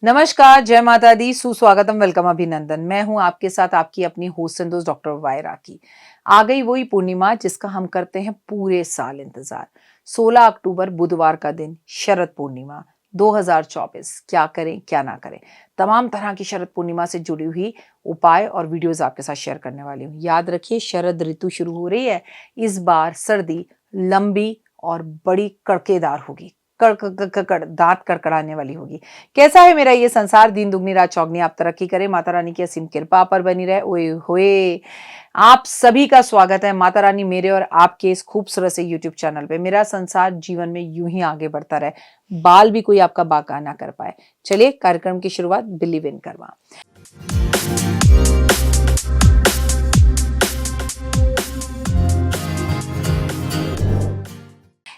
नमस्कार, जय माता दी, सुस्वागतम, वेलकम, अभिनंदन। मैं हूं आपके साथ आपकी अपनी होस्ट एंड दोस्त डॉक्टर वाई राकी। आ गई वही पूर्णिमा जिसका हम करते हैं पूरे साल इंतजार। 16 अक्टूबर बुधवार का दिन, शरद पूर्णिमा 2024। क्या करें क्या ना करें, तमाम तरह की शरद पूर्णिमा से जुड़ी हुई उपाय और वीडियोस आपके साथ शेयर करने वाली हूँ। याद रखिए, शरद ऋतु शुरू हो रही है। इस बार सर्दी लंबी और बड़ी कड़केदार होगी। कड़ दांत कड़कड़ाने वाली होगी। कैसा है मेरा ये संसार, दिन दुगनी रात चौगनी, आप तरक्की करें, माता रानी की असीम कृपा पर बनी रहे। ओए होए, आप सभी का स्वागत है माता रानी मेरे और आपके इस खूबसूरत से यूट्यूब चैनल पे। मेरा संसार जीवन में यूं ही आगे बढ़ता रहे, बाल भी कोई आपका बाका ना कर पाए। चलिए कार्यक्रम की शुरुआत बिलीव इन करवा।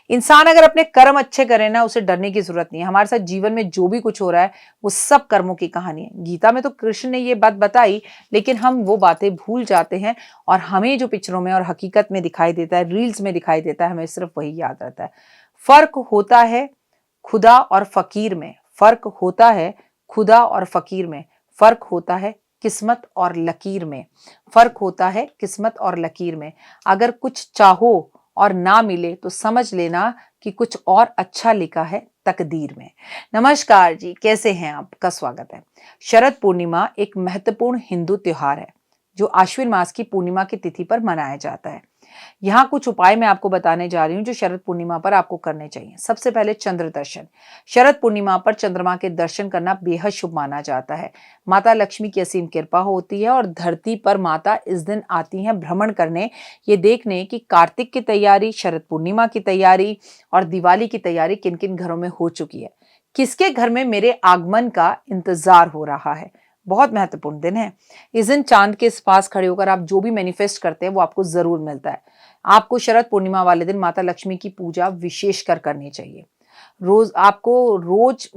इंसान अगर अपने कर्म अच्छे करे ना, उसे डरने की जरूरत नहीं है। हमारे साथ जीवन में जो भी कुछ हो रहा है वो सब कर्मों की कहानी है। गीता में तो कृष्ण ने ये बात बताई, लेकिन हम वो बातें भूल जाते हैं और हमें जो पिक्चरों में और हकीकत में दिखाई देता है, रील्स में दिखाई देता है, हमें सिर्फ वही याद रहता है। फर्क होता है खुदा और फकीर में, फर्क होता है खुदा और फकीर में, फर्क होता है किस्मत और लकीर में, फर्क होता है किस्मत और लकीर में। अगर कुछ चाहो और ना मिले तो समझ लेना कि कुछ और अच्छा लिखा है तकदीर में। नमस्कार जी, कैसे हैं आप? का स्वागत है। शरद पूर्णिमा एक महत्वपूर्ण हिंदू त्योहार है जो आश्विन मास की पूर्णिमा की तिथि पर मनाया जाता है। यहाँ कुछ उपाय मैं आपको बताने जा रही हूँ जो शरद पूर्णिमा पर आपको करने चाहिए। सबसे पहले चंद्र दर्शन। शरद पूर्णिमा पर चंद्रमा के दर्शन करना बेहद शुभ माना जाता है। माता लक्ष्मी की असीम कृपा होती है और धरती पर माता इस दिन आती हैं भ्रमण करने, ये देखने कि कार्तिक की तैयारी, शरद पूर्णिमा की तैयारी और दिवाली की तैयारी किन किन घरों में हो चुकी है, किसके घर में मेरे आगमन का इंतजार हो रहा है। बहुत महत्वपूर्ण दिन है। इस दिन चांद के पास खड़े होकर आप जो भी मैनिफेस्ट करते हैं वो आपको जरूर मिलता है। आपको शरद पूर्णिमा वाले दिन माता लक्ष्मी की पूजा विशेष कर करनी चाहिए। रोज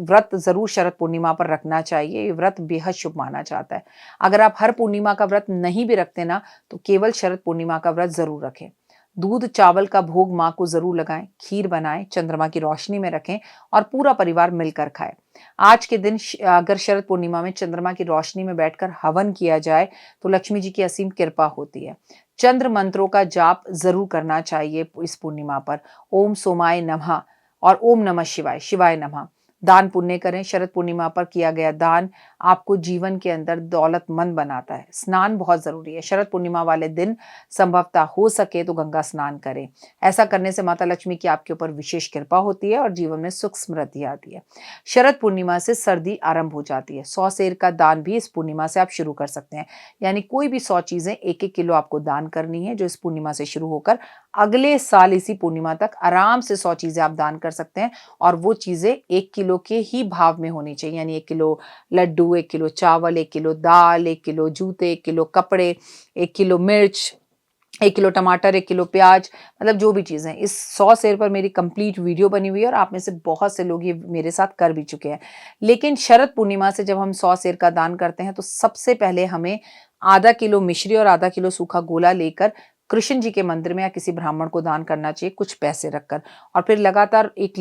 व्रत जरूर शरद पूर्णिमा पर रखना चाहिए। ये व्रत बेहद शुभ माना जाता है। अगर आप हर पूर्णिमा का व्रत नहीं भी रखते ना, तो केवल शरद पूर्णिमा का व्रत जरूर रखें। दूध चावल का भोग माँ को जरूर लगाएं, खीर बनाएं, चंद्रमा की रोशनी में रखें और पूरा परिवार मिलकर खाए। आज के दिन अगर शरद पूर्णिमा में चंद्रमा की रोशनी में बैठकर हवन किया जाए तो लक्ष्मी जी की असीम कृपा होती है। चंद्र मंत्रों का जाप जरूर करना चाहिए इस पूर्णिमा पर। ओम सोमाय नमः और ओम नमः शिवाय, शिवाय नमः। दान पुण्य करें। शरद पूर्णिमा पर किया गया दान आपको जीवन के अंदर दौलतमंद बनाता है। स्नान बहुत जरूरी है। शरद पूर्णिमा वाले दिन संभवतः हो सके तो गंगा स्नान करें। ऐसा करने से माता लक्ष्मी की आपके ऊपर विशेष कृपा होती है और जीवन में सुख समृद्धि आती है। शरद पूर्णिमा से सर्दी आरंभ हो जाती है। 100 सेर का दान भी इस पूर्णिमा से आप शुरू कर सकते हैं। यानी कोई भी 100 चीजें 1-1 किलो आपको दान करनी है, जो इस पूर्णिमा से शुरू होकर अगले साल इसी पूर्णिमा तक आराम से 100 चीजें आप दान कर सकते हैं। और वो चीजें 1 किलो के ही भाव में होनी चाहिए। यानी 1 किलो लड्डू, 1 किलो चावल, 1 किलो दाल, 1 किलो जूते, 1 किलो कपड़े, 1 किलो मिर्च, 1 किलो टमाटर, 1 किलो प्याज, मतलब जो भी चीजें। इस 100 शेर पर मेरी कंप्लीट वीडियो बनी हुई है और आप में से बहुत से लोग ये मेरे साथ कर भी चुके हैं। लेकिन शरद पूर्णिमा से जब हम 100 शेर का दान करते हैं तो सबसे पहले हमें आधा किलो मिश्री और आधा किलो सूखा गोला लेकर कृष्ण जी के मंदिर में या किसी ब्राह्मण को दान करना चाहिए, कुछ पैसे रखकर। और फिर लगातार एक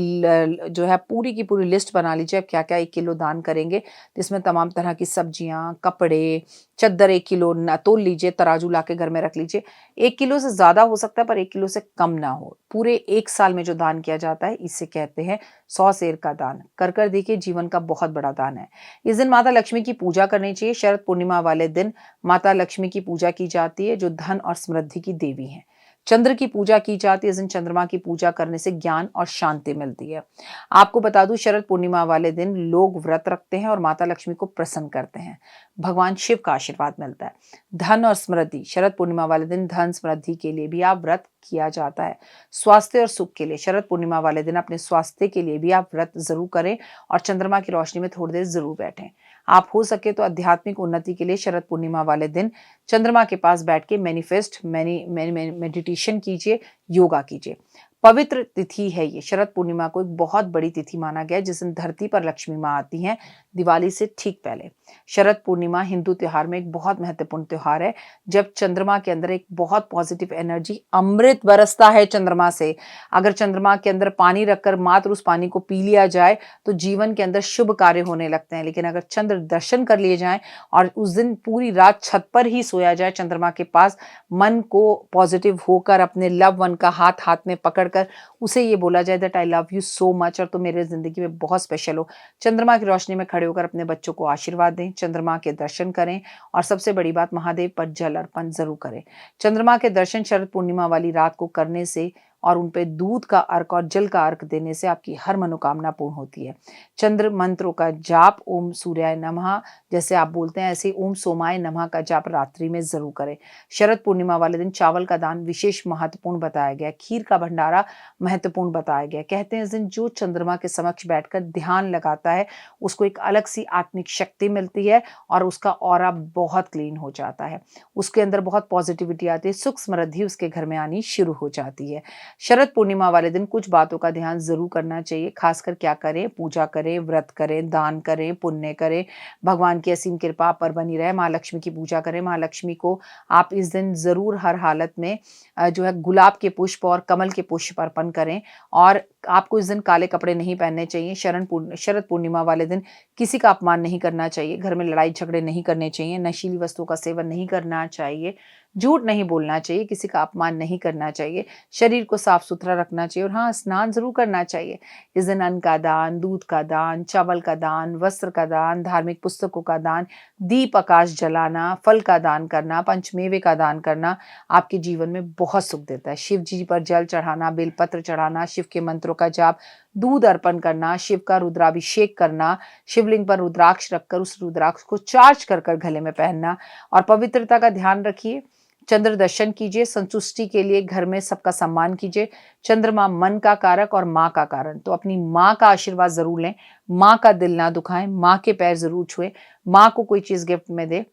जो है पूरी की पूरी लिस्ट बना लीजिए आप क्या क्या 1 किलो दान करेंगे, जिसमें तमाम तरह की सब्जियां, कपड़े, चद्दर 1 किलो तोल लीजिए, तराजू लाके घर में रख लीजिए। 1 किलो से ज्यादा हो सकता है पर 1 किलो से कम ना हो। पूरे 1 साल में जो दान किया जाता है इसे कहते हैं 100 शेर का दान। कर देखिए, जीवन का बहुत बड़ा दान है। इस दिन माता लक्ष्मी की पूजा करनी चाहिए। शरद पूर्णिमा वाले दिन माता लक्ष्मी की पूजा की जाती है जो धन और समृद्धि की देवी है। चंद्र की पूजा की जाती है। इस दिन चंद्रमा की पूजा करने से ज्ञान और शांति मिलती है। आपको बता दूं, शरद पूर्णिमा वाले दिन लोग व्रत रखते हैं और माता लक्ष्मी को प्रसन्न करते हैं। भगवान शिव का आशीर्वाद मिलता है। धन और समृद्धि, शरद पूर्णिमा वाले दिन धन समृद्धि के लिए भी आप व्रत किया जाता है। स्वास्थ्य और सुख के लिए शरद पूर्णिमा वाले दिन अपने स्वास्थ्य के लिए भी आप व्रत जरूर करें और चंद्रमा की रोशनी में थोड़ी देर जरूर बैठें। आप हो सके तो आध्यात्मिक उन्नति के लिए शरद पूर्णिमा वाले दिन चंद्रमा के पास बैठ के मेडिटेशन कीजिए, योगा कीजिए। पवित्र तिथि है ये। शरद पूर्णिमा को एक बहुत बड़ी तिथि माना गया है जिस दिन धरती पर लक्ष्मी माँ आती हैं दिवाली से ठीक पहले। शरद पूर्णिमा हिंदू त्योहार में एक बहुत महत्वपूर्ण त्योहार है जब चंद्रमा के अंदर एक बहुत पॉजिटिव एनर्जी अमृत बरसता है चंद्रमा से। अगर चंद्रमा के अंदर पानी रखकर मात्र उस पानी को पी लिया जाए तो जीवन के अंदर शुभ कार्य होने लगते हैं, लेकिन अगर चंद्र दर्शन कर लिए जाएं और उस दिन पूरी रात छत पर ही सोया जाए चंद्रमा के पास, मन को पॉजिटिव होकर अपने लव वन का हाथ हाथ में पकड़कर उसे ये बोला जाए that I love you so much और तुम मेरे जिंदगी में बहुत स्पेशल हो। चंद्रमा की रोशनी में खड़े होकर अपने बच्चों को आशीर्वाद दें, चंद्रमा के दर्शन करें और सबसे बड़ी बात महादेव पर जल अर्पण जरूर करें। चंद्रमा के दर्शन शरद पूर्णिमा वाली रात को करने से और उन पे दूध का अर्क और जल का अर्क देने से आपकी हर मनोकामना पूर्ण होती है। चंद्र मंत्रों का जाप ओम सूर्याय नमः जैसे आप बोलते हैं ऐसे ओम सोमाय नमः का जाप रात्रि में जरूर करें। शरद पूर्णिमा वाले दिन चावल का दान विशेष महत्वपूर्ण बताया गया, खीर का भंडारा महत्वपूर्ण बताया गया। कहते हैं इस दिन जो चंद्रमा के समक्ष बैठकर ध्यान लगाता है उसको एक अलग सी आत्मिक शक्ति मिलती है और उसका ऑरा बहुत क्लीन हो जाता है, उसके अंदर बहुत पॉजिटिविटी आती है, सुख समृद्धि उसके घर में आनी शुरू हो जाती है। शरद पूर्णिमा वाले दिन कुछ बातों का ध्यान जरूर करना चाहिए, खासकर क्या करें, पूजा करें, व्रत करें, दान करें, पुण्य करें, भगवान की असीम कृपा आप पर बनी रहे। माँ लक्ष्मी की पूजा करें। माँ लक्ष्मी को आप इस दिन जरूर हर हालत में जो है गुलाब के पुष्प और कमल के पुष्प अर्पण करें और आपको इस दिन काले कपड़े नहीं पहनने चाहिए। शरद पूर्णिमा वाले दिन किसी का अपमान नहीं करना चाहिए, घर में लड़ाई झगड़े नहीं करने चाहिए, नशीली वस्तुओं का सेवन नहीं करना चाहिए, झूठ नहीं बोलना चाहिए, किसी का अपमान नहीं करना चाहिए, शरीर को साफ सुथरा रखना चाहिए और हाँ स्नान जरूर करना चाहिए। इस दिन अन्न का दान, दूध का दान, चावल का दान, वस्त्र का दान, धार्मिक पुस्तकों का दान, दीप आकाश जलाना, फल का दान करना, पंचमेवे का दान करना आपके जीवन में बहुत सुख देता है। शिव जी पर जल चढ़ाना, बेलपत्र चढ़ाना, शिव के मंत्रों का जाप, दूध अर्पण करना, शिव का रुद्राभिषेक करना, शिवलिंग पर रुद्राक्ष रखकर उस रुद्राक्ष को चार्ज कर कर गले में पहनना और पवित्रता का ध्यान रखिए। चंद्र दर्शन कीजिए, संतुष्टि के लिए घर में सबका सम्मान कीजिए। चंद्रमा मन का कारक और माँ का कारण, तो अपनी माँ का आशीर्वाद जरूर लें, माँ का दिल ना दुखाएं, माँ के पैर जरूर छुएं, माँ को कोई चीज गिफ्ट में दे।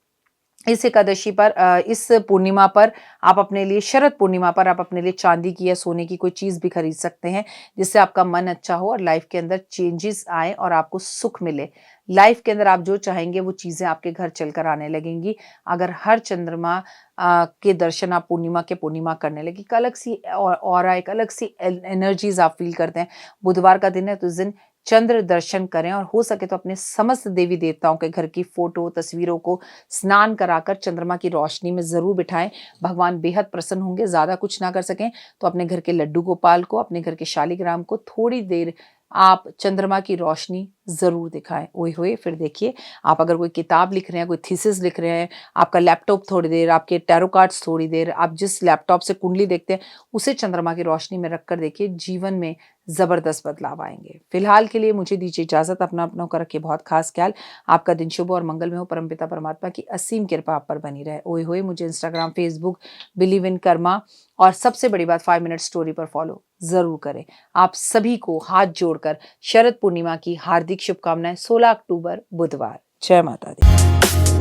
इस एकादशी पर इस पूर्णिमा पर आप अपने लिए, शरद पूर्णिमा पर आप अपने लिए चांदी की या सोने की कोई चीज भी खरीद सकते हैं जिससे आपका मन अच्छा हो और लाइफ के अंदर चेंजेस आए और आपको सुख मिले। लाइफ के अंदर आप जो चाहेंगे वो चीजें आपके घर चलकर आने लगेंगी अगर हर चंद्रमा के दर्शन आप पूर्णिमा करने लगे। एक अलग सी और एक अलग सी एनर्जीज आप फील करते हैं। बुधवार का दिन है तो इस दिन चंद्र दर्शन करें और हो सके तो अपने समस्त देवी देवताओं के घर की फोटो तस्वीरों को स्नान कराकर चंद्रमा की रोशनी में जरूर बिठाएं। भगवान बेहद प्रसन्न होंगे। ज्यादा कुछ ना कर सकें तो अपने घर के लड्डू गोपाल को, अपने घर के शालिग्राम को थोड़ी देर आप चंद्रमा की रोशनी जरूर दिखाएं। ओए होए, फिर देखिए आप अगर कोई किताब लिख रहे हैं, कोई थीसिस लिख रहे हैं, आपका लैपटॉप थोड़ी देर, आपके टैरो कार्ड्स थोड़ी देर, आप जिस लैपटॉप से कुंडली देखते हैं उसे चंद्रमा की रोशनी में रखकर देखिए, जीवन में जबरदस्त बदलाव आएंगे। फिलहाल के लिए मुझे दीजिए इजाजत। अपना अपनों का रखिए बहुत खास ख्याल। आपका दिन शुभ और मंगल में हो। परमपिता परमात्मा की असीम कृपा आप पर बनी रहे। ओए होए, मुझे Instagram, Facebook, believe in Karma और सबसे बड़ी बात 5 मिनट स्टोरी पर फॉलो जरूर करें। आप सभी को हाथ जोड़कर शरद पूर्णिमा की हार्दिक शुभकामनाएं। 16 अक्टूबर बुधवार। जय माता दी।